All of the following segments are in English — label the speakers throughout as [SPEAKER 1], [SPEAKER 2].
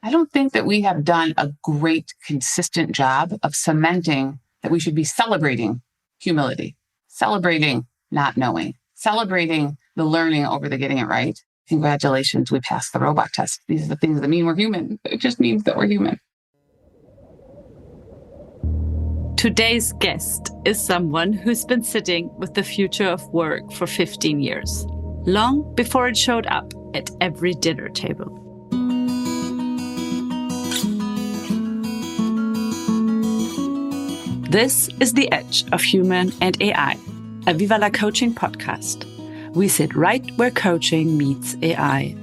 [SPEAKER 1] I don't think that we have done a great, consistent job of cementing that we should be celebrating humility, celebrating not knowing, celebrating the learning over the getting it right. Congratulations, we passed the robot test. These are the things that mean we're human. It just means that we're human.
[SPEAKER 2] Today's guest is someone who's been sitting with the future of work for 15 years, long before it showed up at every dinner table. This is The Edge of Human and AI, a Viva la Coaching podcast. We sit right where coaching meets AI,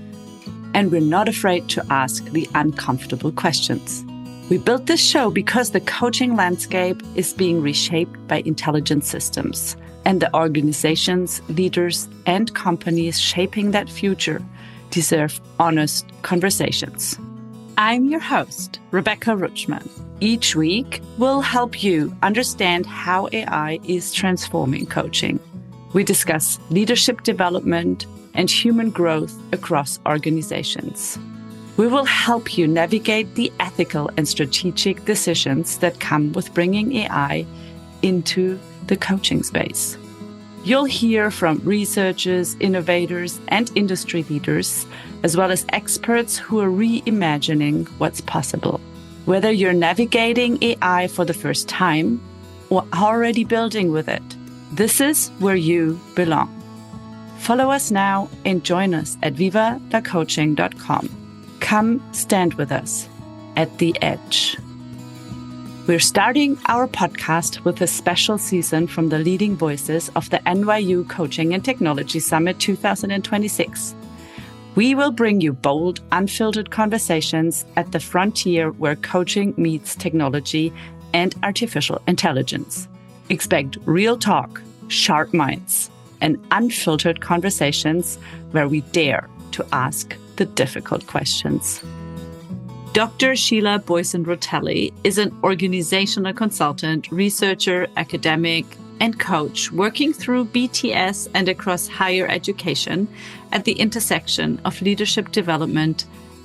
[SPEAKER 2] and we're not afraid to ask the uncomfortable questions. We built this show because the coaching landscape is being reshaped by intelligent systems, and the organizations, leaders, and companies shaping that future deserve honest conversations. I'm your host, Rebecca Rutschman. Each week, we'll help you understand how AI is transforming coaching. We discuss leadership development and human growth across organizations. We will help you navigate the ethical and strategic decisions that come with bringing AI into the coaching space. You'll hear from researchers, innovators, and industry leaders, as well as experts who are reimagining what's possible. Whether you're navigating AI for the first time or already building with it, this is where you belong. Follow us now and join us at vivalacoaching.com. Come stand with us at the edge. We're starting our podcast with a special season from the leading voices of the NYU Coaching and Technology Summit 2026. We will bring you bold, unfiltered conversations at the frontier where coaching meets technology and artificial intelligence. Expect real talk, sharp minds, and unfiltered conversations where we dare to ask the difficult questions. Dr. Sheila Boysen-Rotelli is an organizational consultant, researcher, academic, and coach working through BTS and across higher education at the intersection of leadership development,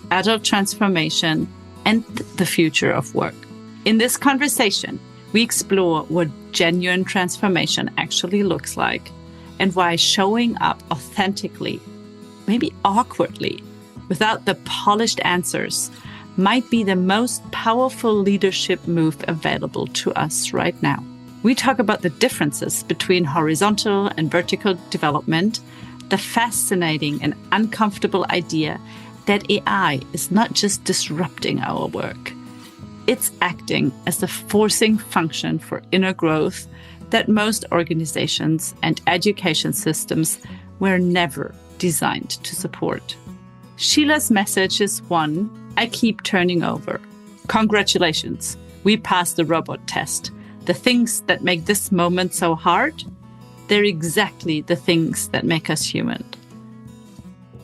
[SPEAKER 2] adult transformation, and the future of work. In this conversation, we explore what genuine transformation actually looks like and why showing up authentically, maybe awkwardly, without the polished answers, might be the most powerful leadership move available to us right now. We talk about the differences between horizontal and vertical development, the fascinating and uncomfortable idea that AI is not just disrupting our work, it's acting as the forcing function for inner growth that most organizations and education systems were never designed to support. Sheila's message is one I keep turning over. Congratulations, we passed the robot test. The things that make this moment so hard, they're exactly the things that make us human.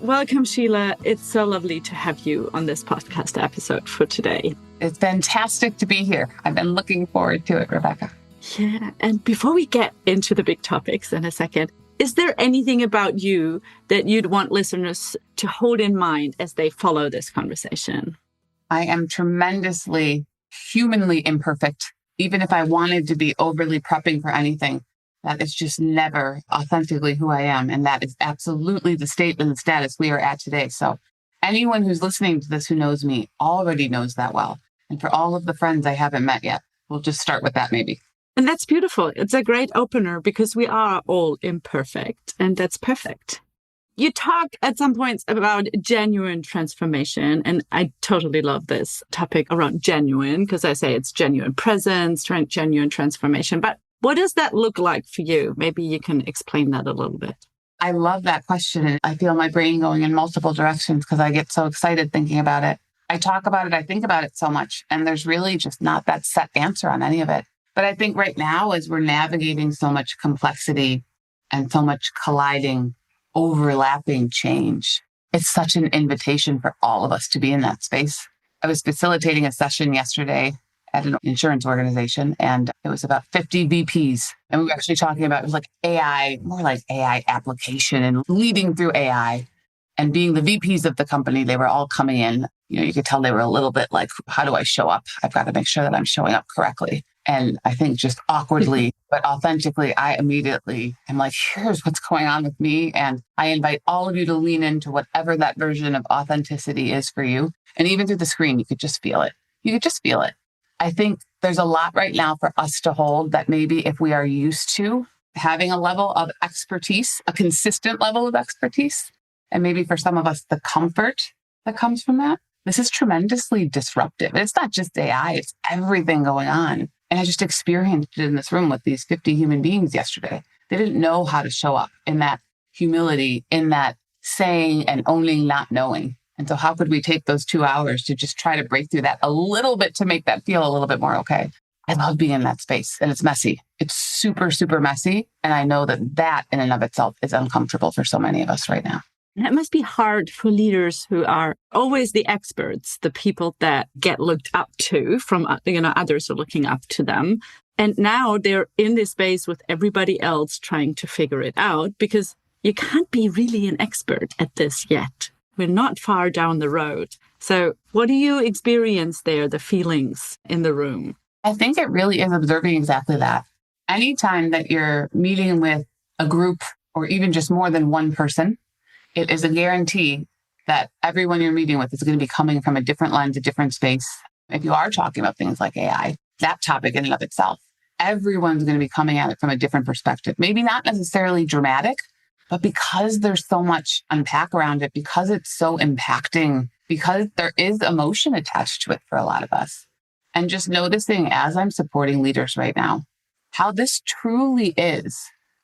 [SPEAKER 2] Welcome, Sheila. It's so lovely to have you on this podcast episode for today.
[SPEAKER 1] It's fantastic to be here. I've been looking forward to it, Rebecca.
[SPEAKER 2] Yeah, and before we get into the big topics in a second, is there anything about you that you'd want listeners to hold in mind as they follow this conversation?
[SPEAKER 1] I am tremendously humanly imperfect. Even if I wanted to be overly prepping for anything, that is just never authentically who I am. And that is absolutely the state and the status we are at today. So anyone who's listening to this who knows me already knows that well. And for all of the friends I haven't met yet, we'll just start with that maybe.
[SPEAKER 2] And that's beautiful. It's a great opener because we are all imperfect, and that's perfect. You talk at some points about genuine transformation, and I totally love this topic around genuine because I say it's genuine presence, genuine transformation. But what does that look like for you? Maybe you can explain that a little bit.
[SPEAKER 1] I love that question. And I feel my brain going in multiple directions because I get so excited thinking about it. I talk about it, I think about it so much, and there's really just not that set answer on any of it. But I think right now, as we're navigating so much complexity and so much colliding, overlapping change, it's such an invitation for all of us to be in that space. I was facilitating a session yesterday at an insurance organization, and it was about 50 VPs. And we were actually talking about, it was like AI, more like AI application and leading through AI. And being the VPs of the company, they were all coming in You could tell they were a little bit like, how do I show up? I've got to make sure that I'm showing up correctly. And I think just awkwardly, but authentically, I immediately am like, here's what's going on with me. And I invite all of you to lean into whatever that version of authenticity is for you. And even through the screen, you could just feel it. You could just feel it. I think there's a lot right now for us to hold that maybe if we are used to having a level of expertise, a consistent level of expertise, and maybe for some of us, the comfort that comes from that, this is tremendously disruptive. It's not just AI, it's everything going on. And I just experienced it in this room with these 50 human beings yesterday. They didn't know how to show up in that humility, in that saying and owning not knowing. And so how could we take those 2 hours to just try to break through that a little bit to make that feel a little bit more okay? I love being in that space, and it's messy. It's super, super messy. And I know that that in and of itself is uncomfortable for so many of us right now.
[SPEAKER 2] And it must be hard for leaders who are always the experts, the people that get looked up to from, others are looking up to them. And now they're in this space with everybody else trying to figure it out, because you can't be really an expert at this yet. We're not far down the road. So what do you experience there, the feelings in the room?
[SPEAKER 1] I think it really is observing exactly that. Anytime that you're meeting with a group or even just more than one person, it is a guarantee that everyone you're meeting with is going to be coming from a different lens, a different space. If you are talking about things like AI, that topic in and of itself, everyone's going to be coming at it from a different perspective. Maybe not necessarily dramatic, but because there's so much unpack around it, because it's so impacting, because there is emotion attached to it for a lot of us. And just noticing as I'm supporting leaders right now, how this truly is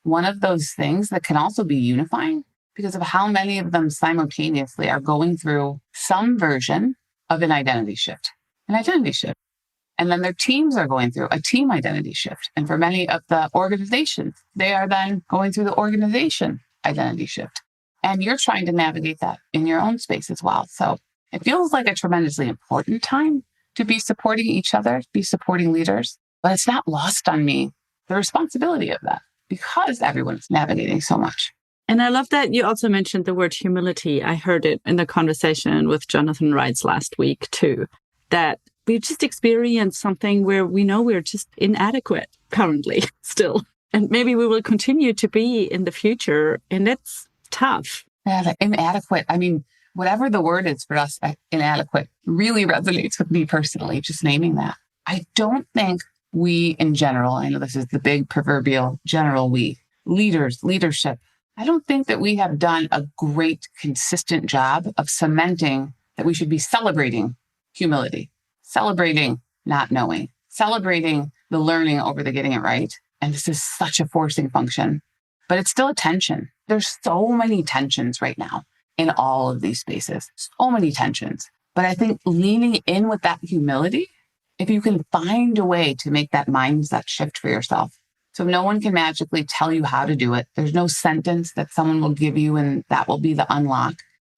[SPEAKER 1] one of those things that can also be unifying because of how many of them simultaneously are going through some version of an identity shift. And then their teams are going through a team identity shift. And for many of the organizations, they are then going through the organization identity shift. And you're trying to navigate that in your own space as well. So it feels like a tremendously important time to be supporting each other, be supporting leaders. But it's not lost on me, the responsibility of that, because everyone's navigating so much.
[SPEAKER 2] And I love that you also mentioned the word humility. I heard it in the conversation with Jonathan Wrights last week too, that we've just experienced something where we know we're just inadequate currently still. And maybe we will continue to be in the future. And that's tough.
[SPEAKER 1] Yeah, the inadequate. I mean, whatever the word is for us, inadequate really resonates with me personally, just naming that. I don't think we in general, I know this is the big proverbial general we, leadership, I don't think that we have done a great, consistent job of cementing that we should be celebrating humility, celebrating not knowing, celebrating the learning over the getting it right. And this is such a forcing function, but it's still a tension. There's so many tensions right now in all of these spaces, so many tensions. But I think leaning in with that humility, if you can find a way to make that mindset shift for yourself, so no one can magically tell you how to do it. There's no sentence that someone will give you and that will be the unlock.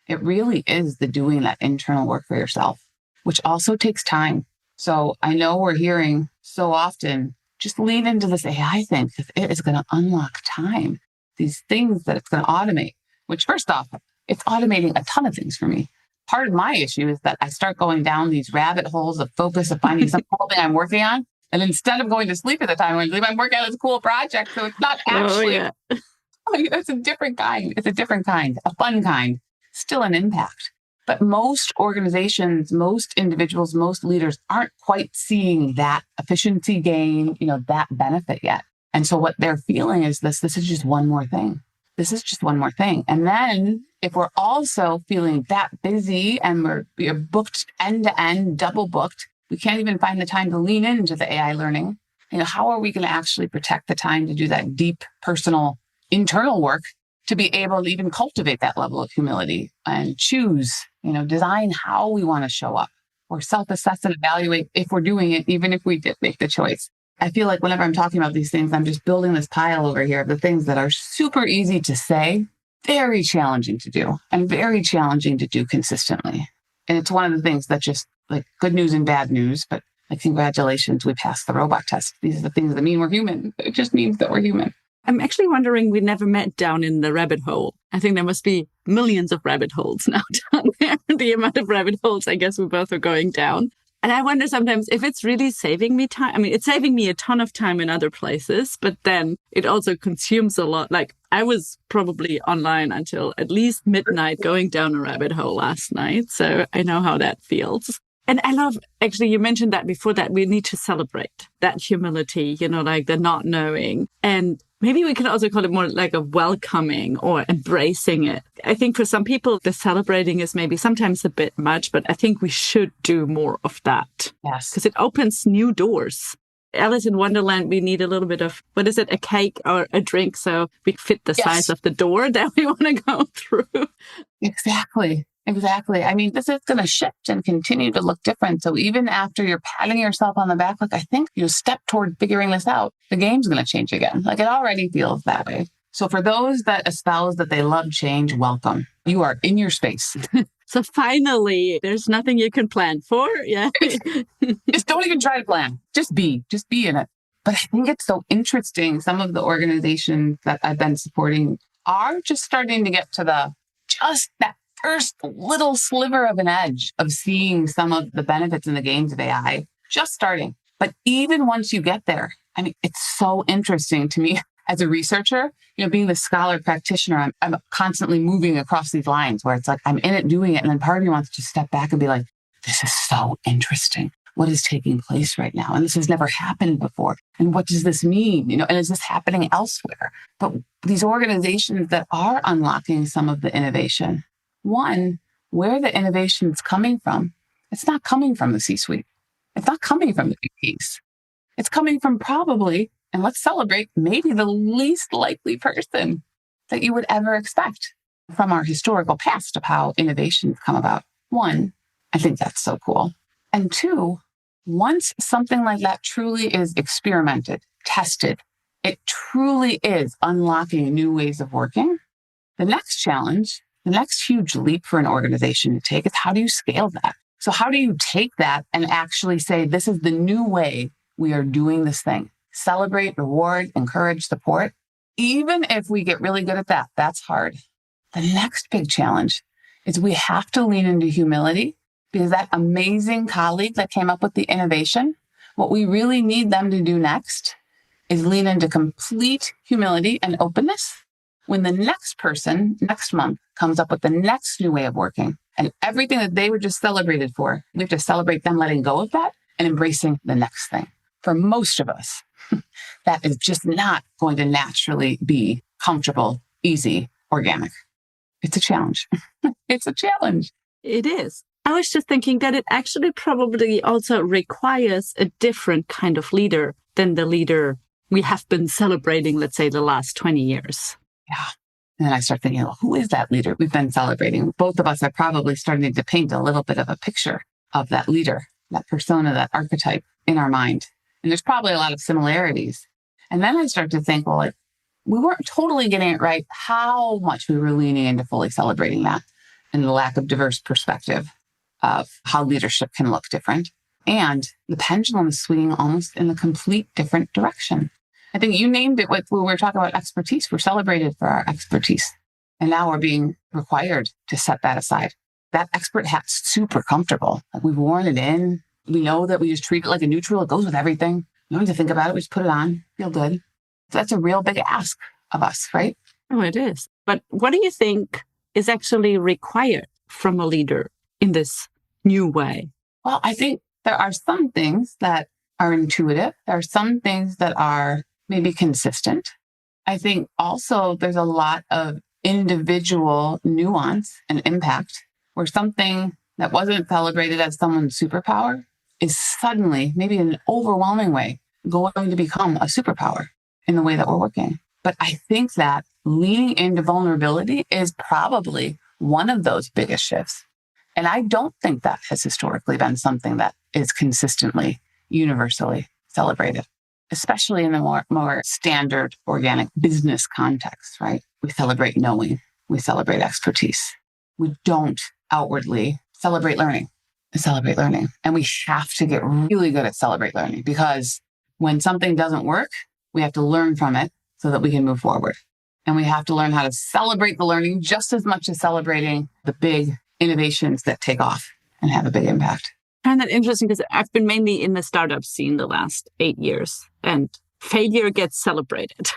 [SPEAKER 1] It really is the doing that internal work for yourself, which also takes time. So I know we're hearing so often, just lean into this AI thing because it is going to unlock time. These things that it's going to automate, which first off, it's automating a ton of things for me. Part of my issue is that I start going down these rabbit holes of focus of finding some cool thing I'm working on. And instead of going to sleep at the time when I'm working on this cool project, so it's not actually, it's a different kind. It's a different kind, a fun kind, still an impact. But most organizations, most individuals, most leaders aren't quite seeing that efficiency gain, that benefit yet. And so what they're feeling is this is just one more thing. This is just one more thing. And then if we're also feeling that busy and we're booked end to end, double booked, we can't even find the time to lean into the AI learning. How are we going to actually protect the time to do that deep, personal, internal work to be able to even cultivate that level of humility and choose, design how we want to show up or self-assess and evaluate if we're doing it, even if we did make the choice. I feel like whenever I'm talking about these things, I'm just building this pile over here of the things that are super easy to say, very challenging to do, and very challenging to do consistently. And it's one of the things that just like good news and bad news, but like, congratulations, we passed the robot test. These are the things that mean we're human. It just means that we're human.
[SPEAKER 2] I'm actually wondering, we never met down in the rabbit hole. I think there must be millions of rabbit holes now down there. The amount of rabbit holes I guess we both are going down. And I wonder sometimes if it's really saving me time. I mean, it's saving me a ton of time in other places, but then it also consumes a lot. Like I was probably online until at least midnight going down a rabbit hole last night. So I know how that feels. And I love, actually, you mentioned that before, that we need to celebrate that humility, like the not knowing. And maybe we can also call it more like a welcoming or embracing it. I think for some people, the celebrating is maybe sometimes a bit much, but I think we should do more of that.
[SPEAKER 1] Yes.
[SPEAKER 2] Because it opens new doors. Alice in Wonderland, we need a little bit of, what is it, a cake or a drink so we fit the size of the door that we want to go through.
[SPEAKER 1] Exactly. I mean, this is going to shift and continue to look different. So even after you're patting yourself on the back, I think you step toward figuring this out, the game's going to change again. Like it already feels that way. So for those that espouse that they love change, welcome. You are in your space.
[SPEAKER 2] So finally, there's nothing you can plan for. Yeah.
[SPEAKER 1] Just don't even try to plan. Just be in it. But I think it's so interesting. Some of the organizations that I've been supporting are just starting to get to just that first little sliver of an edge of seeing some of the benefits and the gains of AI, just starting. But even once you get there, I mean, it's so interesting to me as a researcher, being the scholar practitioner, I'm constantly moving across these lines where it's like, I'm in it doing it. And then part of me wants to step back and be like, this is so interesting. What is taking place right now? And this has never happened before. And what does this mean? And is this happening elsewhere? But these organizations that are unlocking some of the innovation, one, where the innovation is coming from, it's not coming from the C-suite. It's not coming from the VPs. It's coming from probably, and let's celebrate, maybe the least likely person that you would ever expect from our historical past of how innovations come about. One, I think that's so cool. And two, once something like that truly is experimented, tested, it truly is unlocking new ways of working. The next challenge, the next huge leap for an organization to take is how do you scale that? So how do you take that and actually say, this is the new way we are doing this thing? Celebrate, reward, encourage, support. Even if we get really good at that, that's hard. The next big challenge is we have to lean into humility, because that amazing colleague that came up with the innovation, what we really need them to do next is lean into complete humility and openness when the next person next month comes up with the next new way of working, and everything that they were just celebrated for, we have to celebrate them letting go of that and embracing the next thing. For most of us, that is just not going to naturally be comfortable, easy, organic. It's a challenge. It's a challenge.
[SPEAKER 2] It is. I was just thinking that it actually probably also requires a different kind of leader than the leader we have been celebrating, let's say, the last 20 years.
[SPEAKER 1] Yeah. And then I start thinking, well, who is that leader we've been celebrating? Both of us are probably starting to paint a little bit of a picture of that leader, that persona, that archetype in our mind. And there's probably a lot of similarities. And then I start to think, well, we weren't totally getting it right how much we were leaning into fully celebrating that and the lack of diverse perspective of how leadership can look different. And the pendulum is swinging almost in a complete different direction. I think you named it when we were talking about expertise. We're celebrated for our expertise. And now we're being required to set that aside. That expert hat's super comfortable. Like we've worn it in. We know that we just treat it like a neutral. It goes with everything. You don't need to think about it. We just put it on, feel good. So that's a real big ask of us, right?
[SPEAKER 2] Oh, it is. But what do you think is actually required from a leader in this new way?
[SPEAKER 1] Well, I think there are some things that are intuitive. There are some things that are maybe consistent. I think also there's a lot of individual nuance and impact where something that wasn't celebrated as someone's superpower is suddenly, maybe in an overwhelming way, going to become a superpower in the way that we're working. But I think that leaning into vulnerability is probably one of those biggest shifts. And I don't think that has historically been something that is consistently, universally celebrated, especially in the more standard organic business context, right? We celebrate knowing, we celebrate expertise. We don't outwardly celebrate learning. And we have to get really good at celebrate learning, because when something doesn't work, we have to learn from it so that we can move forward. And we have to learn how to celebrate the learning just as much as celebrating the big innovations that take off and have a big impact.
[SPEAKER 2] I find that interesting because I've been mainly in the startup scene the last 8 years, and failure gets celebrated.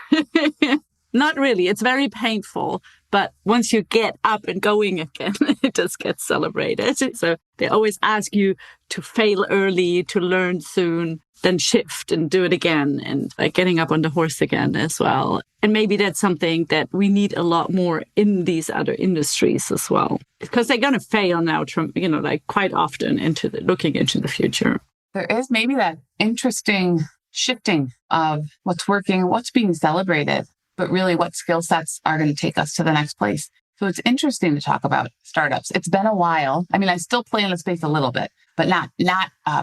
[SPEAKER 2] Not really. It's very painful. But once you get up and going again, it just gets celebrated. So they always ask you to fail early, to learn soon, then shift and do it again, and like getting up on the horse again as well. And maybe that's something that we need a lot more in these other industries as well, because they're going to fail now, like quite often looking into the future.
[SPEAKER 1] There is maybe that interesting shifting of what's working, what's being celebrated, but really what skill sets are going to take us to the next place. So it's interesting to talk about startups. It's been a while. I mean, I still play in the space a little bit, but not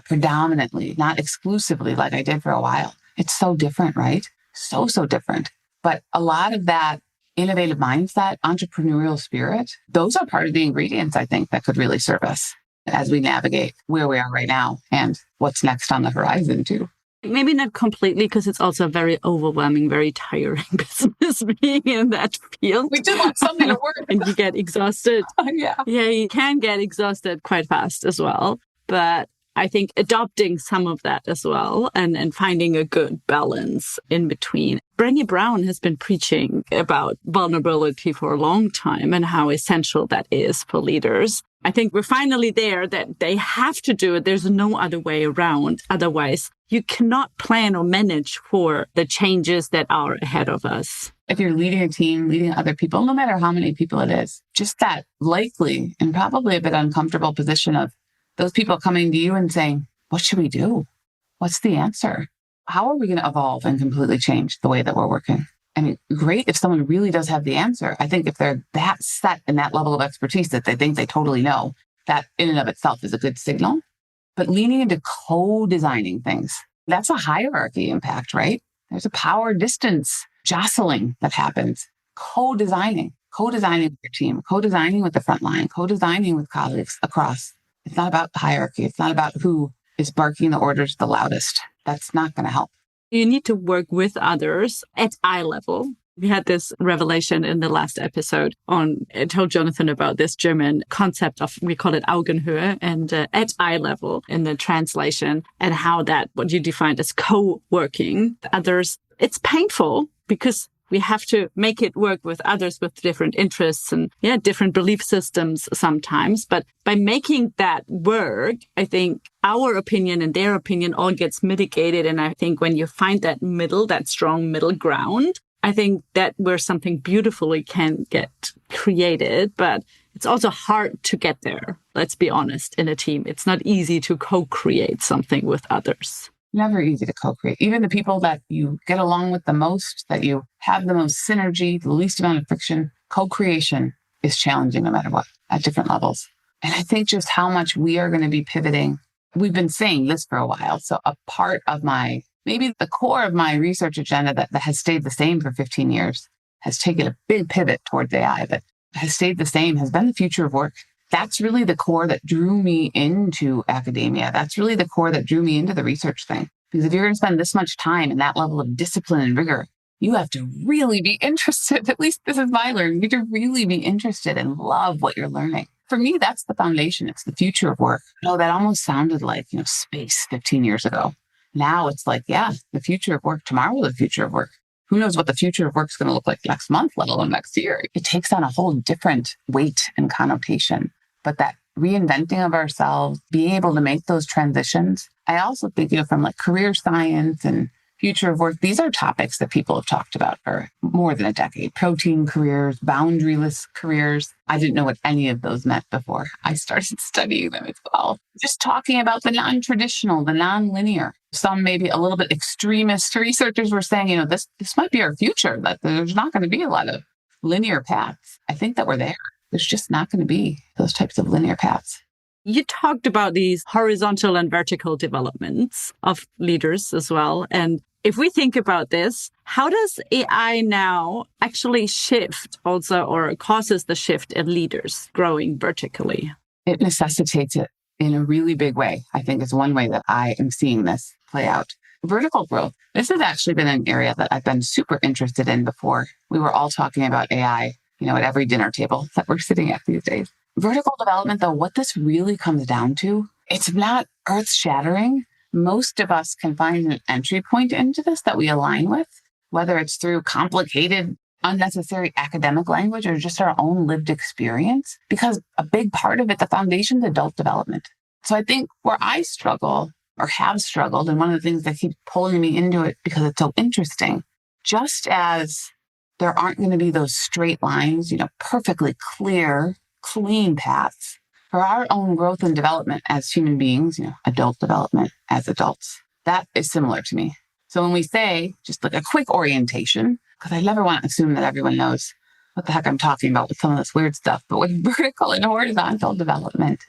[SPEAKER 1] predominantly, not exclusively like I did for a while. It's so different, right? So different. But a lot of that innovative mindset, entrepreneurial spirit, those are part of the ingredients, I think, that could really serve us as we navigate where we are right now and what's next on the horizon too.
[SPEAKER 2] Maybe not completely, because it's also a very overwhelming, very tiring business being in that field.
[SPEAKER 1] We do want something to work.
[SPEAKER 2] And you get exhausted.
[SPEAKER 1] Yeah,
[SPEAKER 2] you can get exhausted quite fast as well. But I think adopting some of that as well and finding a good balance in between. Brené Brown has been preaching about vulnerability for a long time and how essential that is for leaders. I think we're finally there that they have to do it. There's no other way around. Otherwise, you cannot plan or manage for the changes that are ahead of us.
[SPEAKER 1] If you're leading a team, leading other people, no matter how many people it is, just that likely and probably a bit uncomfortable position of those people coming to you and saying, what should we do? What's the answer? How are we going to evolve and completely change the way that we're working? I mean, great if someone really does have the answer. I think if they're that set in that level of expertise that they think they totally know, that in and of itself is a good signal. But leaning into co-designing things, that's a hierarchy impact, right? There's a power distance jostling that happens. Co-designing with your team, co-designing with the front line, co-designing with colleagues across. It's not about the hierarchy. It's not about who is barking the orders the loudest. That's not going to help.
[SPEAKER 2] You need to work with others at eye level. We had this revelation in the last episode I told Jonathan about this German concept of, we call it Augenhöhe, and at eye level in the translation, and how that, what you defined as co-working with others, it's painful because we have to make it work with others with different interests and different belief systems sometimes. But by making that work, I think our opinion and their opinion all gets mitigated. And I think when you find that strong middle ground, I think that where something beautifully can get created. But it's also hard to get there. Let's be honest, in a team. It's not easy to co-create something with others.
[SPEAKER 1] Never easy to co-create. Even the people that you get along with the most, that you have the most synergy, the least amount of friction, co-creation is challenging no matter what, at different levels. And I think just how much we are going to be pivoting. We've been saying this for a while. So a part of maybe the core of my research agenda that has stayed the same for 15 years, has taken a big pivot towards AI, but has stayed the same, has been the future of work. That's really the core that drew me into academia. That's really the core that drew me into the research thing. Because if you're going to spend this much time in that level of discipline and rigor, you have to really be interested. At least this is my learning. You have to really be interested and love what you're learning. For me, that's the foundation. It's the future of work. Oh, that almost sounded like, space 15 years ago. Now it's like, the future of work. Tomorrow, the future of work. Who knows what the future of work is going to look like next month, let alone next year. It takes on a whole different weight and connotation. But that reinventing of ourselves, being able to make those transitions. I also think, from like career science and future of work, these are topics that people have talked about for more than a decade. Protein careers, boundaryless careers. I didn't know what any of those meant before I started studying them as well. Just talking about the non-traditional, the non-linear. Some maybe a little bit extremist researchers were saying, this might be our future, that there's not going to be a lot of linear paths. I think that we're there. There's just not going to be those types of linear paths.
[SPEAKER 2] You talked about these horizontal and vertical developments of leaders as well. And if we think about this, how does AI now actually shift also, or causes the shift in leaders growing vertically?
[SPEAKER 1] It necessitates it in a really big way. I think it's one way that I am seeing this play out. vertical growth. This has actually been an area that I've been super interested in before. We were all talking about AI, at every dinner table that we're sitting at these days. Vertical development, though, what this really comes down to, it's not earth-shattering. Most of us can find an entry point into this that we align with, whether it's through complicated, unnecessary academic language or just our own lived experience, because a big part of it, the foundation, is adult development. So I think where I struggle or have struggled, and one of the things that keeps pulling me into it because it's so interesting, just as there aren't going to be those straight lines, perfectly clear, clean paths for our own growth and development as human beings, adult development as adults. That is similar to me. So when we say just like a quick orientation, because I never want to assume that everyone knows what the heck I'm talking about with some of this weird stuff, but with vertical and horizontal development,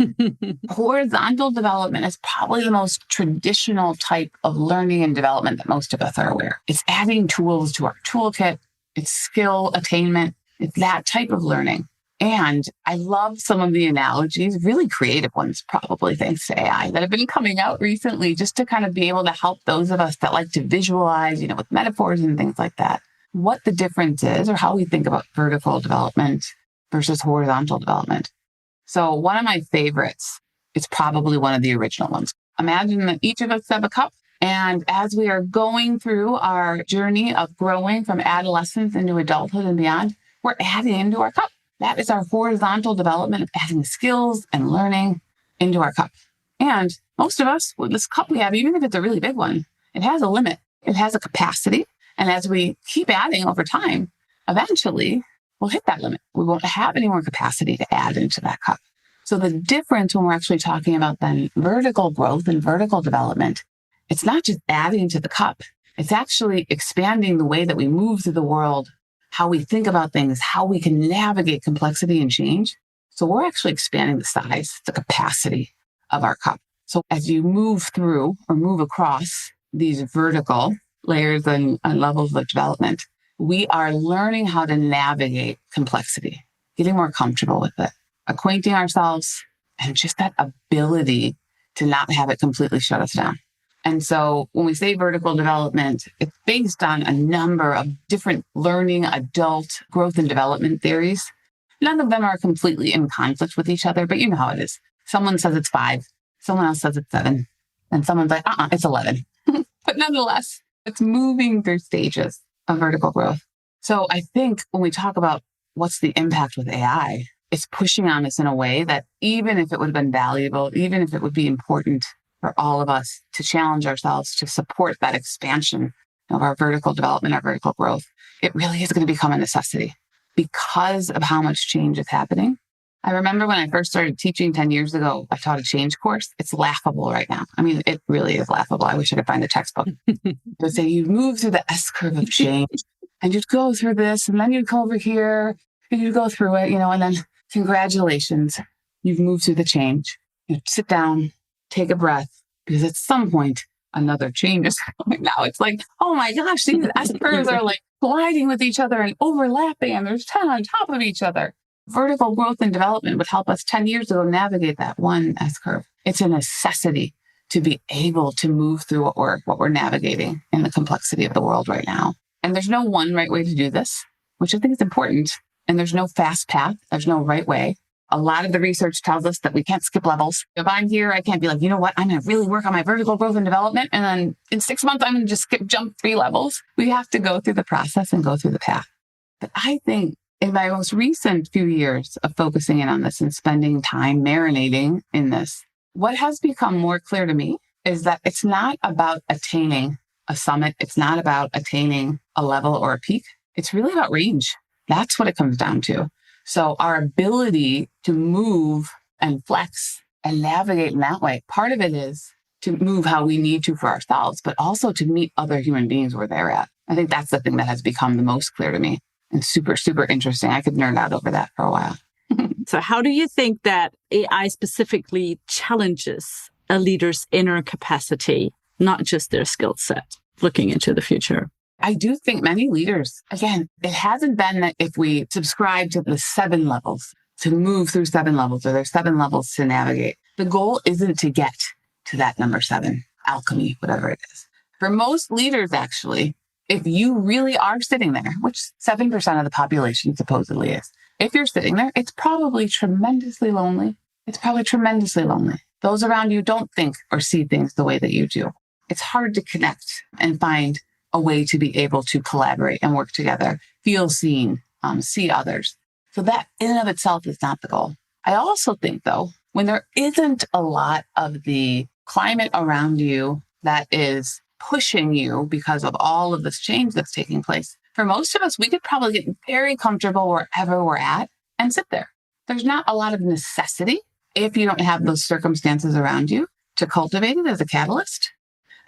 [SPEAKER 1] horizontal development is probably the most traditional type of learning and development that most of us are aware. It's adding tools to our toolkit. It's skill attainment. It's that type of learning. And I love some of the analogies, really creative ones, probably thanks to AI, that have been coming out recently, just to kind of be able to help those of us that like to visualize, with metaphors and things like that, what the difference is or how we think about vertical development versus horizontal development. So one of my favorites is probably one of the original ones. Imagine that each of us have a cup. And as we are going through our journey of growing from adolescence into adulthood and beyond, we're adding into our cup. That is our horizontal development of adding skills and learning into our cup. And most of us, with this cup we have, even if it's a really big one, it has a limit. It has a capacity. And as we keep adding over time, eventually we'll hit that limit. We won't have any more capacity to add into that cup. So the difference when we're actually talking about then vertical growth and vertical development, it's not just adding to the cup. It's actually expanding the way that we move through the world, how we think about things, how we can navigate complexity and change. So we're actually expanding the size, the capacity of our cup. So as you move through or move across these vertical layers and levels of development, we are learning how to navigate complexity, getting more comfortable with it, acquainting ourselves, and just that ability to not have it completely shut us down. And so when we say vertical development, it's based on a number of different learning, adult growth and development theories. None of them are completely in conflict with each other, but you know how it is. Someone says it's 5, someone else says it's 7, and someone's like, it's 11. But nonetheless, it's moving through stages of vertical growth. So I think when we talk about what's the impact with AI, it's pushing on us in a way that even if it would have been valuable, even if it would be important for all of us to challenge ourselves to support that expansion of our vertical development, our vertical growth, it really is going to become a necessity because of how much change is happening. I remember when I first started teaching 10 years ago, I taught a change course. It's laughable right now. I mean, it really is laughable. I wish I could find the textbook. To say you move through the S curve of change and you'd go through this and then you'd come over here and you'd go through it, and then congratulations, you've moved through the change. Sit down, take a breath, because at some point, another change is coming. Now it's like, oh my gosh, these S curves are like colliding with each other and overlapping, and there's 10 on top of each other. Vertical growth and development would help us 10 years ago navigate that one S curve. It's a necessity to be able to move through what we're navigating in the complexity of the world right now. And there's no one right way to do this, which I think is important. And there's no fast path. There's no right way. A lot of the research tells us that we can't skip levels. If I'm here, I can't be like, you know what? I'm going to really work on my vertical growth and development. And then in 6 months, I'm going to just jump 3 levels. We have to go through the process and go through the path. But I think in my most recent few years of focusing in on this and spending time marinating in this, what has become more clear to me is that it's not about attaining a summit. It's not about attaining a level or a peak. It's really about range. That's what it comes down to. So our ability to move and flex and navigate in that way, part of it is to move how we need to for ourselves, but also to meet other human beings where they're at. I think that's the thing that has become the most clear to me and super, super interesting. I could nerd out over that for a while.
[SPEAKER 2] So how do you think that AI specifically challenges a leader's inner capacity, not just their skill set, looking into the future?
[SPEAKER 1] I do think many leaders, again, it hasn't been that if we subscribe to the 7 levels, to move through 7 levels, or there's 7 levels to navigate. The goal isn't to get to that number 7, alchemy, whatever it is. For most leaders, actually, if you really are sitting there, which 7% of the population supposedly is, if you're sitting there, it's probably tremendously lonely. It's probably tremendously lonely. Those around you don't think or see things the way that you do. It's hard to connect and find a way to be able to collaborate and work together, feel seen, see others. So that in and of itself is not the goal. I also think, though, when there isn't a lot of the climate around you that is pushing you because of all of this change that's taking place, for most of us, we could probably get very comfortable wherever we're at and sit there. There's not a lot of necessity if you don't have those circumstances around you to cultivate it as a catalyst.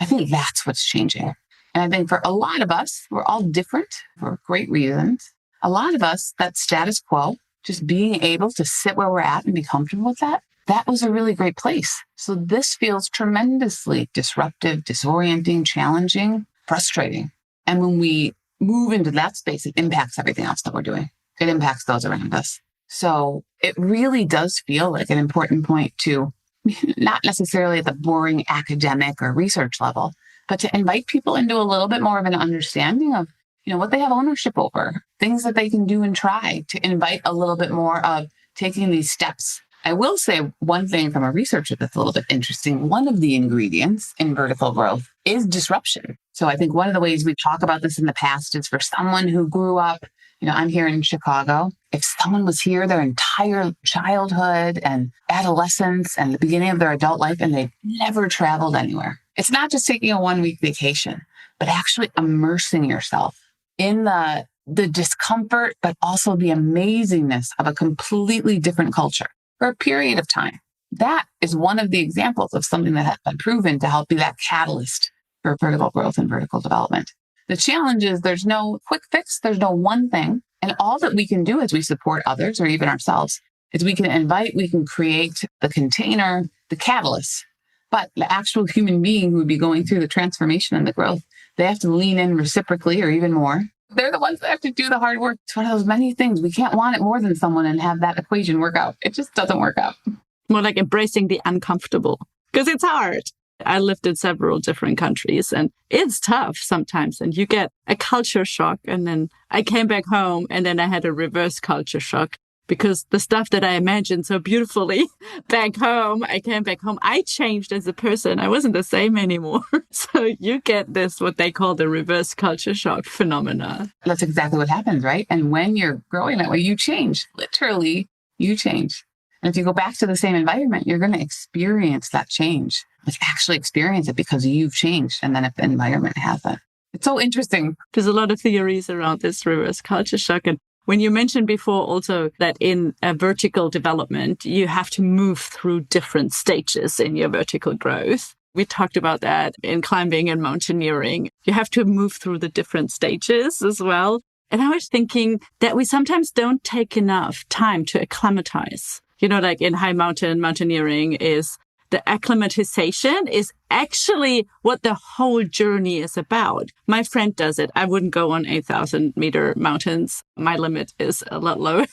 [SPEAKER 1] I think that's what's changing. And I think for a lot of us, we're all different for great reasons. A lot of us, that status quo, just being able to sit where we're at and be comfortable with that, that was a really great place. So this feels tremendously disruptive, disorienting, challenging, frustrating. And when we move into that space, it impacts everything else that we're doing. It impacts those around us. So it really does feel like an important point to, not necessarily at the boring academic or research level, but to invite people into a little bit more of an understanding of, what they have ownership over, things that they can do and try, to invite a little bit more of taking these steps. I will say one thing from a researcher that's a little bit interesting. One of the ingredients in vertical growth is disruption. So I think one of the ways we talk about this in the past is for someone who grew up, I'm here in Chicago. If someone was here their entire childhood and adolescence and the beginning of their adult life and they've never traveled anywhere, it's not just taking a 1-week vacation, but actually immersing yourself in the discomfort, but also the amazingness of a completely different culture for a period of time. That is one of the examples of something that has been proven to help be that catalyst for vertical growth and vertical development. The challenge is there's no quick fix. There's no one thing. And all that we can do as we support others or even ourselves is we can invite, we can create the container, the catalyst. But the actual human being who would be going through the transformation and the growth, they have to lean in reciprocally or even more. They're the ones that have to do the hard work. It's one of those many things. We can't want it more than someone and have that equation work out. It just doesn't work out.
[SPEAKER 2] More like embracing the uncomfortable, because it's hard. I lived in several different countries and it's tough sometimes. And you get a culture shock. And then I came back home and then I had a reverse culture shock because the stuff that I imagined so beautifully back home, I came back home. I changed as a person. I wasn't the same anymore. So you get this, what they call the reverse culture shock phenomena.
[SPEAKER 1] That's exactly what happens, right? And when you're growing that way, you change. Literally, you change. And if you go back to the same environment, you're going to experience that change. Like actually experience it because you've changed. And then if the environment hasn't. It's so interesting.
[SPEAKER 2] There's a lot of theories around this reverse culture shock. And when you mentioned before also that in a vertical development, you have to move through different stages in your vertical growth. We talked about that in climbing and mountaineering. You have to move through the different stages as well. And I was thinking that we sometimes don't take enough time to acclimatize. Like in high mountain mountaineering is the acclimatization is actually what the whole journey is about. My friend does it. I wouldn't go on 8,000-meter mountains. My limit is a lot lower.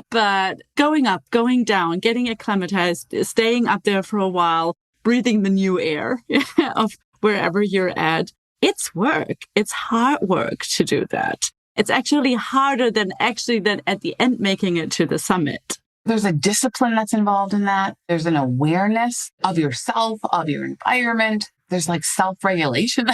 [SPEAKER 2] But going up, going down, getting acclimatized, staying up there for a while, breathing the new air of wherever you're at. It's work. It's hard work to do that. It's actually harder than at the end making it to the summit.
[SPEAKER 1] There's a discipline that's involved in that. There's an awareness of yourself, of your environment. There's like self-regulation.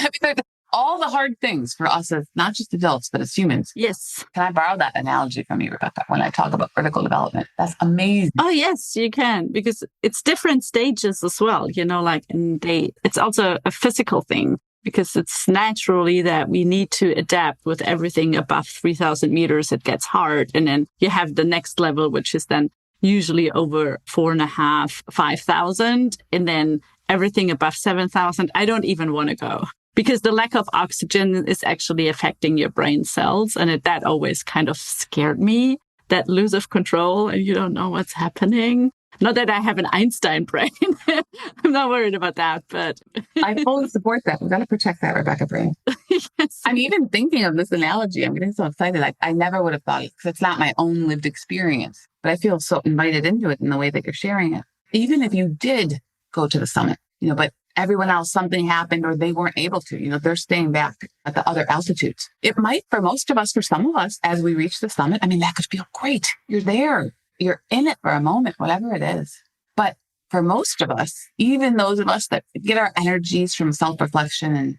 [SPEAKER 1] All the hard things for us as not just adults, but as humans.
[SPEAKER 2] Yes.
[SPEAKER 1] Can I borrow that analogy from you, Rebecca, when I talk about vertical development? That's amazing.
[SPEAKER 2] Oh, yes, you can, because it's different stages as well, it's also a physical thing. Because it's naturally that we need to adapt with everything above 3,000 meters. It gets hard. And then you have the next level, which is then usually over 4,500, 5,000. And then everything above 7,000, I don't even want to go. Because the lack of oxygen is actually affecting your brain cells. And that always kind of scared me, that lose of control and you don't know what's happening. Not that I have an Einstein brain. I'm not worried about that, but
[SPEAKER 1] I fully support that. We've got to protect that Rebecca brain. Yes. I'm even thinking of this analogy. I'm getting so excited. I never would have thought it because it's not my own lived experience, but I feel so invited into it in the way that you're sharing it. Even if you did go to the summit, but everyone else, something happened or they weren't able to, they're staying back at the other altitudes. It might, for most of us, for some of us, as we reach the summit, that could feel great. You're there. You're in it for a moment, whatever it is. But for most of us, even those of us that get our energies from self-reflection and,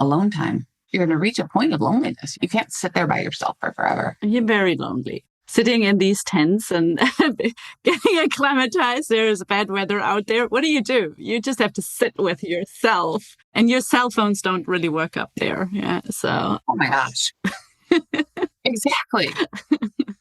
[SPEAKER 1] alone time, you're going to reach a point of loneliness. You can't sit there by yourself for forever.
[SPEAKER 2] You're very lonely. Sitting in these tents and getting acclimatized. There's bad weather out there. What do? You just have to sit with yourself. And your cell phones don't really work up there. Yeah. So.
[SPEAKER 1] Oh my gosh. Exactly.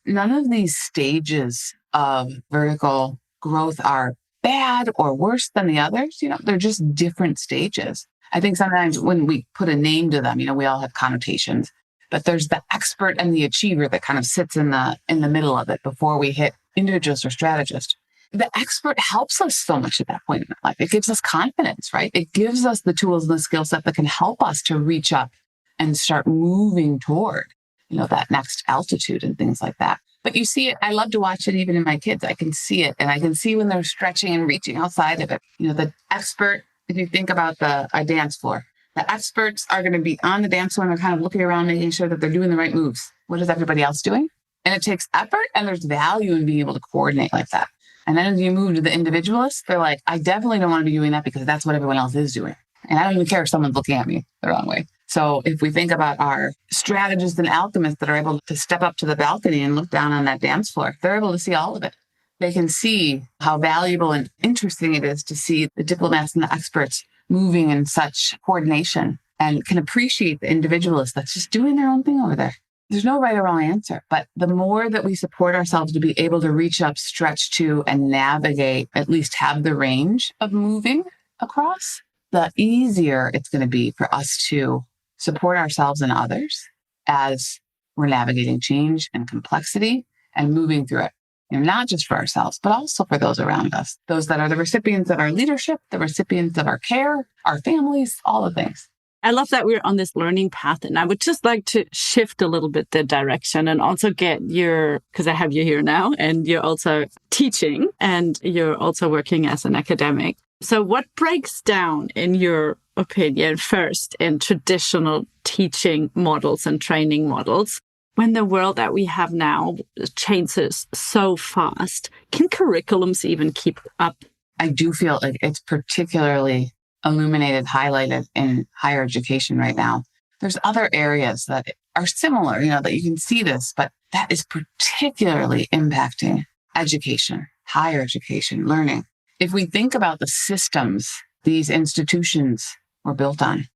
[SPEAKER 1] None of these stages of vertical growth are bad or worse than the others. They're just different stages. I think sometimes when we put a name to them, we all have connotations. But there's the expert and the achiever that kind of sits in the middle of it before we hit individualist or strategist. The expert helps us so much at that point in life. It gives us confidence, right? It gives us the tools and the skill set that can help us to reach up and start moving toward, that next altitude and things like that. But you see it. I love to watch it even in my kids. I can see it. And I can see when they're stretching and reaching outside of it. The expert, if you think about a dance floor, the experts are going to be on the dance floor and they're kind of looking around, making sure that they're doing the right moves. What is everybody else doing? And it takes effort and there's value in being able to coordinate like that. And then as you move to the individualists, they're like, I definitely don't want to be doing that because that's what everyone else is doing. And I don't even care if someone's looking at me the wrong way. So if we think about our strategists and alchemists that are able to step up to the balcony and look down on that dance floor, they're able to see all of it. They can see how valuable and interesting it is to see the diplomats and the experts moving in such coordination and can appreciate the individualist that's just doing their own thing over there. There's no right or wrong answer, but the more that we support ourselves to be able to reach up, stretch to, and navigate, at least have the range of moving across, the easier it's going to be for us to support ourselves and others as we're navigating change and complexity and moving through it. Not just for ourselves, but also for those around us, those that are the recipients of our leadership, the recipients of our care, our families, all the things.
[SPEAKER 2] I love that we're on this learning path. And I would just like to shift a little bit the direction and also get because I have you here now and you're also teaching and you're also working as an academic. So what breaks down, in your opinion, first in traditional teaching models and training models? When the world that we have now changes so fast, can curriculums even keep up?
[SPEAKER 1] I do feel like it's particularly illuminated, highlighted in higher education right now. There's other areas that are similar, that you can see this, but that is particularly impacting education, higher education, learning. If we think about the systems these institutions were built on,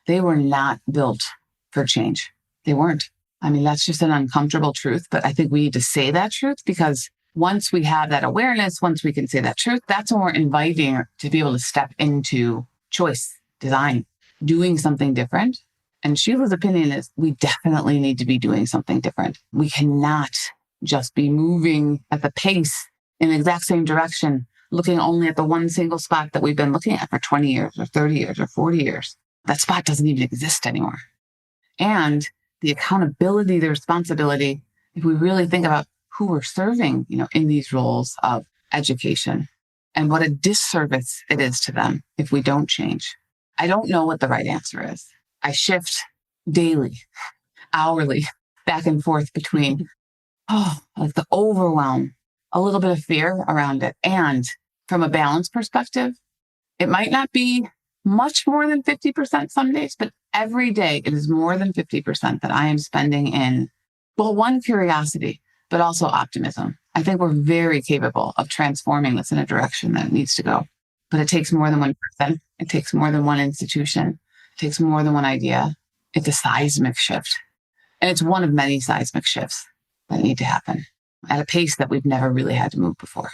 [SPEAKER 1] they were not built for change. They weren't. That's just an uncomfortable truth, but I think we need to say that truth because once we have that awareness, once we can say that truth, that's when we're inviting to be able to step into choice, design, doing something different. And Sheila's opinion is we definitely need to be doing something different. We cannot just be moving at the pace in the exact same direction, looking only at the one single spot that we've been looking at for 20 years or 30 years or 40 years. That spot doesn't even exist anymore. And the accountability, the responsibility, if we really think about who we're serving, in these roles of education and what a disservice it is to them if we don't change. I don't know what the right answer is. I shift daily, hourly, back and forth between, like the overwhelm, a little bit of fear around it. And from a balance perspective, it might not be much more than 50% some days, but every day it is more than 50% that I am spending in, one, curiosity, but also optimism. I think we're very capable of transforming this in a direction that it needs to go. But it takes more than one person. It takes more than one institution. It takes more than one idea. It's a seismic shift. And it's one of many seismic shifts that need to happen at a pace that we've never really had to move before.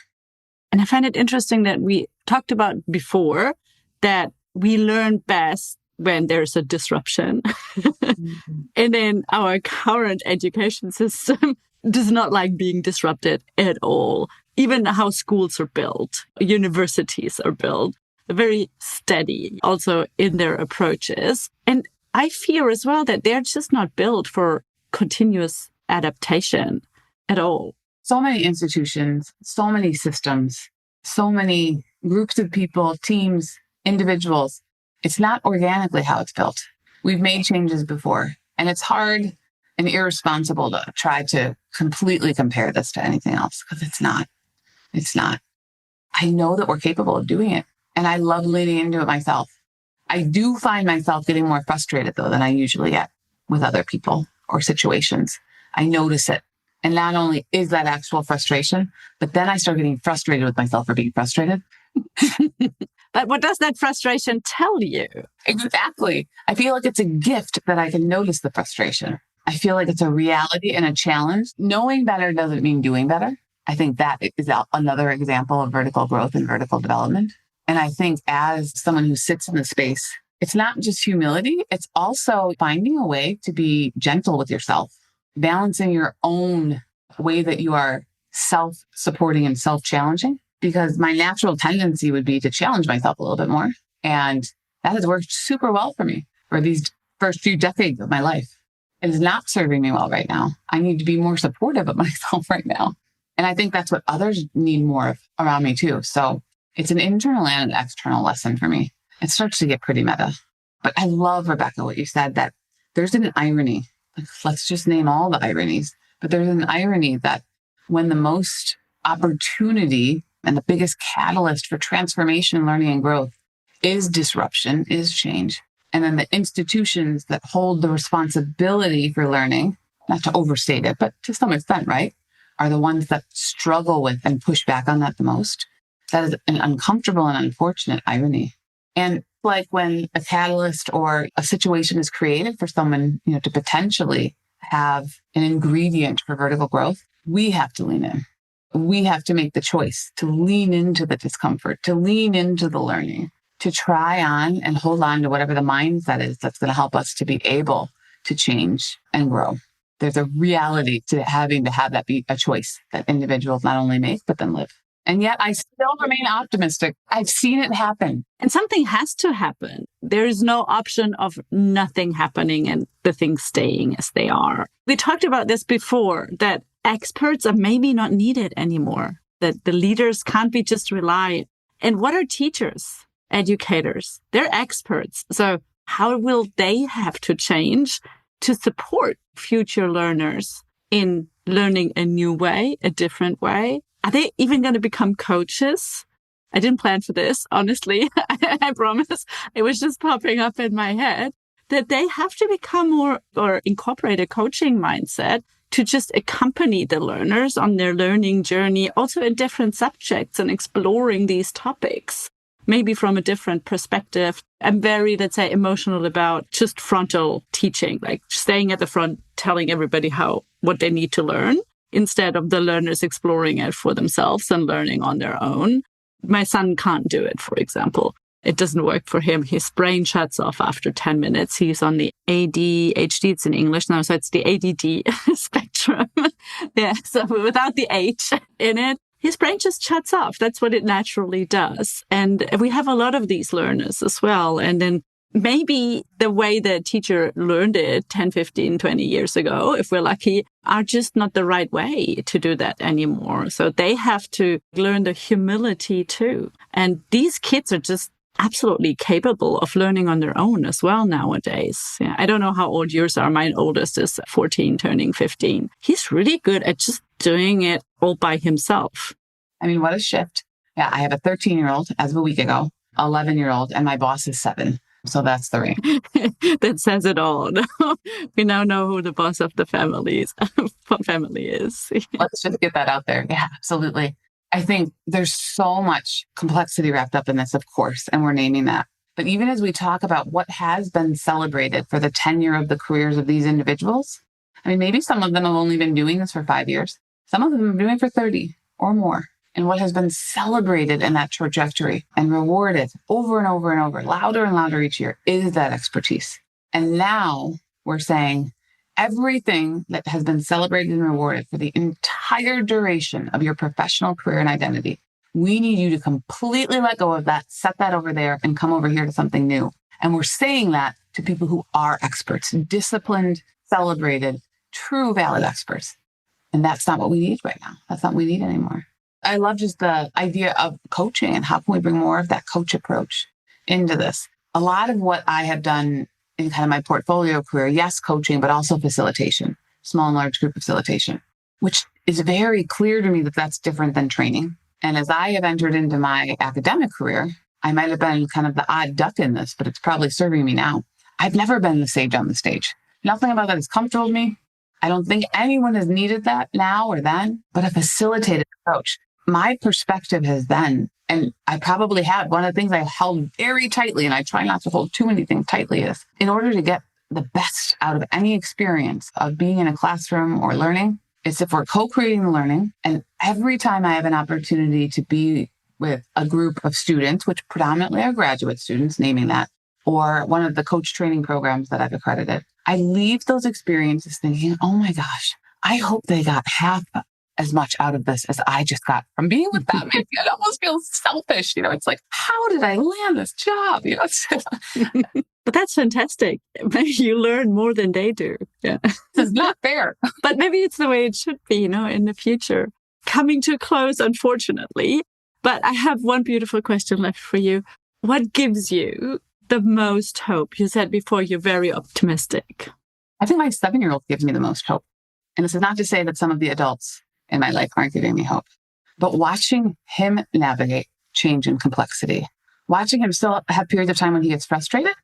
[SPEAKER 2] And I find it interesting that we talked about before that we learn best when there's a disruption. Mm-hmm. And then our current education system does not like being disrupted at all. Even how schools are built, universities are built, very steady also in their approaches. And I fear as well that they're just not built for continuous adaptation at all.
[SPEAKER 1] So many institutions, so many systems, so many groups of people, teams, individuals It's not organically how it's built. We've made changes before, and it's hard and irresponsible to try to completely compare this to anything else because it's not. It's not. I know that we're capable of doing it, and I love leaning into it myself. I do find myself getting more frustrated, though, than I usually get with other people or situations. I notice it. And not only is that actual frustration, but then I start getting frustrated with myself for being frustrated.
[SPEAKER 2] But what does that frustration tell you?
[SPEAKER 1] Exactly. I feel like it's a gift that I can notice the frustration. I feel like it's a reality and a challenge. Knowing better doesn't mean doing better. I think that is another example of vertical growth and vertical development. And I think as someone who sits in the space, it's not just humility, it's also finding a way to be gentle with yourself, balancing your own way that you are self-supporting and self-challenging, because my natural tendency would be to challenge myself a little bit more. And that has worked super well for me for these first few decades of my life. It is not serving me well right now. I need to be more supportive of myself right now. And I think that's what others need more of around me too. So it's an internal and an external lesson for me. It starts to get pretty meta. But I love, Rebecca, what you said, that there's an irony. Let's just name all the ironies. But there's an irony that when the most opportunity and the biggest catalyst for transformation, learning, and growth is disruption, is change. And then the institutions that hold the responsibility for learning, not to overstate it, but to some extent, right, are the ones that struggle with and push back on that the most. That is an uncomfortable and unfortunate irony. And like when a catalyst or a situation is created for someone, to potentially have an ingredient for vertical growth, we have to lean in. We have to make the choice to lean into the discomfort, to lean into the learning, to try on and hold on to whatever the mindset is that's going to help us to be able to change and grow. There's a reality to having to have that be a choice that individuals not only make, but then live. And yet I still remain optimistic. I've seen it happen.
[SPEAKER 2] And something has to happen. There is no option of nothing happening and the things staying as they are. We talked about this before, that experts are maybe not needed anymore, that the leaders can't be just relied. And what are teachers, educators? They're experts. So how will they have to change to support future learners in learning a new way, a different way? Are they even going to become coaches? I didn't plan for this, honestly. I promise. It was just popping up in my head that they have to become more or incorporate a coaching mindset to just accompany the learners on their learning journey, also in different subjects and exploring these topics, maybe from a different perspective. I'm very, let's say, emotional about just frontal teaching, like staying at the front, telling everybody what they need to learn, instead of the learners exploring it for themselves and learning on their own. My son can't do it, for example. It doesn't work for him. His brain shuts off after 10 minutes. He's on the ADHD. It's in English now, so it's the ADD spectrum. Yeah, so without the H in it, his brain just shuts off. That's what it naturally does. And we have a lot of these learners as well. And then maybe the way the teacher learned it 10, 15, 20 years ago, if we're lucky, are just not the right way to do that anymore. So they have to learn the humility too. And these kids are just absolutely capable of learning on their own as well nowadays. Yeah, I don't know how old yours are. My oldest is 14, turning 15. He's really good at just doing it all by himself.
[SPEAKER 1] I mean, what a shift. Yeah, I have a 13-year-old as of a week ago, 11-year-old, and my boss is 7. So that's the ring.
[SPEAKER 2] That says it all. We now know who the boss of the family is.
[SPEAKER 1] Let's just get that out there. Yeah, absolutely. I think there's so much complexity wrapped up in this, of course, and we're naming that. But even as we talk about what has been celebrated for the tenure of the careers of these individuals, I mean, maybe some of them have only been doing this for 5 years. Some of them have been doing it for 30 or more. And what has been celebrated in that trajectory and rewarded over and over and over, louder and louder each year, is that expertise. And now we're saying everything that has been celebrated and rewarded for the entire duration of your professional career and identity, we need you to completely let go of that, set that over there, and come over here to something new. And we're saying that to people who are experts, disciplined, celebrated, true, valid experts. And that's not what we need right now. That's not what we need anymore. I love just the idea of coaching and how can we bring more of that coach approach into this. A lot of what I have done in kind of my portfolio career, yes, coaching, but also facilitation, small and large group facilitation, which is very clear to me that that's different than training. And as I have entered into my academic career, I might have been kind of the odd duck in this, but it's probably serving me now. I've never been the sage on the stage. Nothing about that is comfortable to me. I don't think anyone has needed that now or then, but a facilitated approach. My perspective has been, and I probably had, one of the things I held very tightly, and I try not to hold too many things tightly, is in order to get the best out of any experience of being in a classroom or learning, it's if we're co-creating the learning. And every time I have an opportunity to be with a group of students, which predominantly are graduate students, naming that, or one of the coach training programs that I've accredited, I leave those experiences thinking, oh my gosh, I hope they got half as much out of this as I just got from being with them. It almost feels selfish. It's like, how did I land this job?
[SPEAKER 2] But that's fantastic. Maybe you learn more than they do. Yeah.
[SPEAKER 1] This is not fair.
[SPEAKER 2] But maybe it's the way it should be, in the future. Coming to a close, unfortunately. But I have one beautiful question left for you. What gives you the most hope? You said before you're very optimistic.
[SPEAKER 1] I think my 7-year-old gives me the most hope. And this is not to say that some of the adults in my life aren't giving me hope, but watching him navigate change and complexity, watching him still have periods of time when he gets frustrated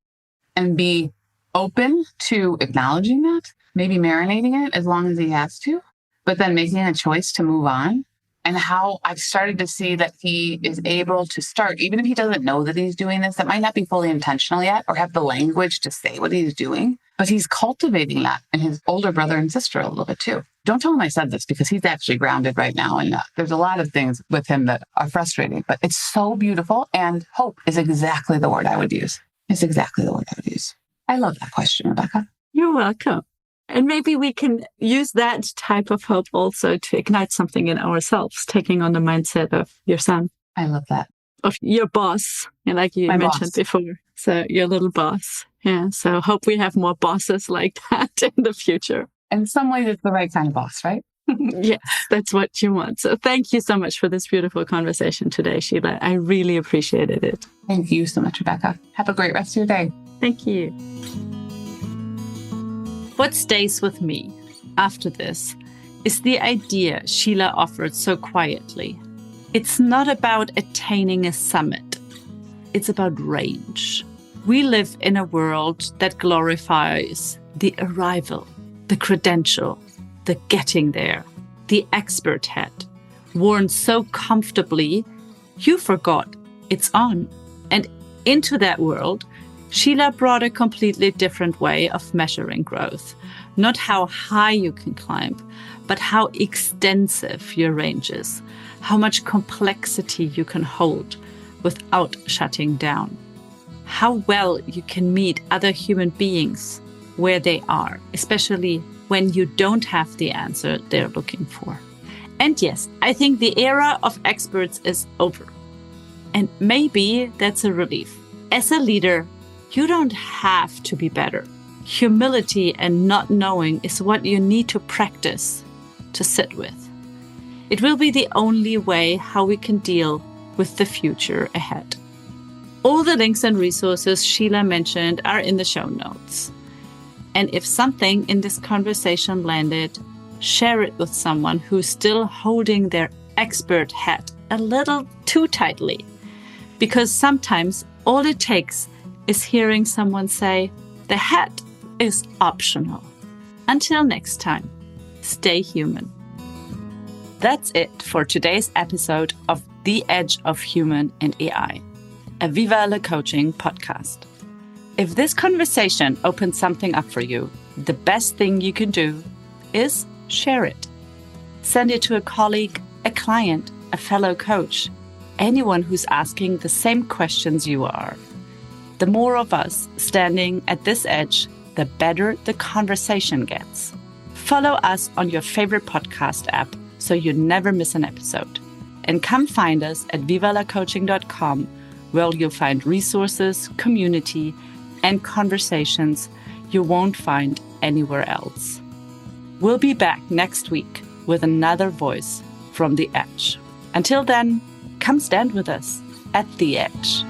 [SPEAKER 1] and be open to acknowledging that, maybe marinating it as long as he has to, but then making a choice to move on. And how I've started to see that he is able to start, even if he doesn't know that he's doing this, that might not be fully intentional yet or have the language to say what he's doing, but he's cultivating that in his older brother and sister a little bit too. Don't tell him I said this because he's actually grounded right now. And there's a lot of things with him that are frustrating, but it's so beautiful. And hope is exactly the word I would use. It's exactly the word I would use. I love that question, Rebecca.
[SPEAKER 2] You're welcome. And maybe we can use that type of hope also to ignite something in ourselves, taking on the mindset of your son.
[SPEAKER 1] I love that.
[SPEAKER 2] Of your boss, like you mentioned before. So your little boss. Yeah. So hope we have more bosses like that in the future.
[SPEAKER 1] In some ways, it's the right kind of boss, right?
[SPEAKER 2] Yes, that's what you want. So thank you so much for this beautiful conversation today, Sheila. I really appreciated it.
[SPEAKER 1] Thank you so much, Rebecca. Have a great rest of your day.
[SPEAKER 2] Thank you. What stays with me after this is the idea Sheila offered so quietly. It's not about attaining a summit. It's about range. We live in a world that glorifies the arrival, the credential, the getting there, the expert hat, worn so comfortably, you forgot it's on. And into that world, Sheila brought a completely different way of measuring growth. Not how high you can climb, but how extensive your range is, how much complexity you can hold without shutting down, how well you can meet other human beings where they are, especially when you don't have the answer they're looking for. And yes, I think the era of experts is over. And maybe that's a relief. As a leader, you don't have to be better. Humility and not knowing is what you need to practice to sit with. It will be the only way how we can deal with the future ahead. All the links and resources Sheila mentioned are in the show notes. And if something in this conversation landed, share it with someone who's still holding their expert hat a little too tightly. Because sometimes all it takes is hearing someone say, the hat is optional. Until next time, stay human. That's it for today's episode of The Edge of Human and AI, a Viva la Coaching podcast. If this conversation opened something up for you, the best thing you can do is share it. Send it to a colleague, a client, a fellow coach, anyone who's asking the same questions you are. The more of us standing at this edge, the better the conversation gets. Follow us on your favorite podcast app so you never miss an episode. And come find us at vivalacoaching.com, where you'll find resources, community, and conversations you won't find anywhere else. We'll be back next week with another voice from the edge. Until then, come stand with us at the edge.